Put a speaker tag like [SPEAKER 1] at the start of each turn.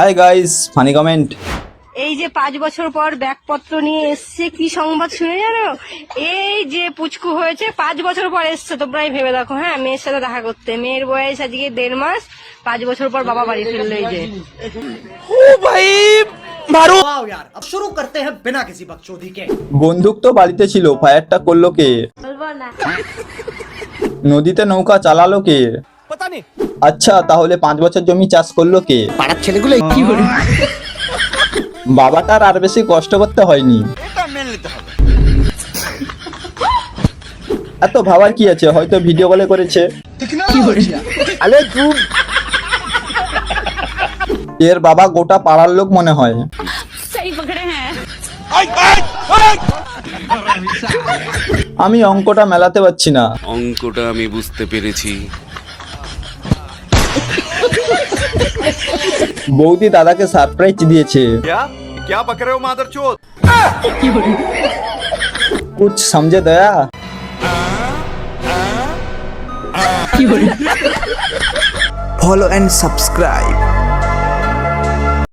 [SPEAKER 1] Hi guys, funny comment.
[SPEAKER 2] এই যে 5 বছর পর ব্যাগপত্র নিয়ে এসছে, কি সংবাদ শুনে জানো? এই যে পুচকু হয়েছে 5 বছর পর এসছে, তোমরাই ভেবে দেখো। হ্যাঁ, মেয়ের সাথে দেখা করতে। মেয়ের বয়স আজকে 1.5 মাস, 5 বছর পর বাবা বাড়ি ফিরলো। এই যে
[SPEAKER 3] अब शुरू करते हैं बिना किसी बकचोदी के।
[SPEAKER 1] বন্দুক তো বাড়িতে ছিল, ফায়ারটা করলো কে?
[SPEAKER 2] বলবো না।
[SPEAKER 1] নদীতে নৌকা চালালো কে? আচ্ছা, তাহলে 5 বছর জমি চাষ করলো কে?
[SPEAKER 3] পাড়ার ছেলেগুলো কি করে?
[SPEAKER 1] বাবাটার আর বেশি কষ্ট করতে হয়নি। এত ভাবার কি আছে, হয়তো ভিডিও কলে করেছে।
[SPEAKER 3] আরে তুই
[SPEAKER 1] এর বাবা গোটা পাড়ার লোক মনে হয়। আমি অঙ্কটা মেলাতে পারছি না।
[SPEAKER 4] অঙ্কটা আমি বুঝতে পেরেছি।
[SPEAKER 1] বৌদি দাদাকে সারপ্রাইজ দিয়েছে।
[SPEAKER 5] क्या पक रहे हो मादरचोद?
[SPEAKER 1] कुछ समझे दया?
[SPEAKER 6] Follow and subscribe.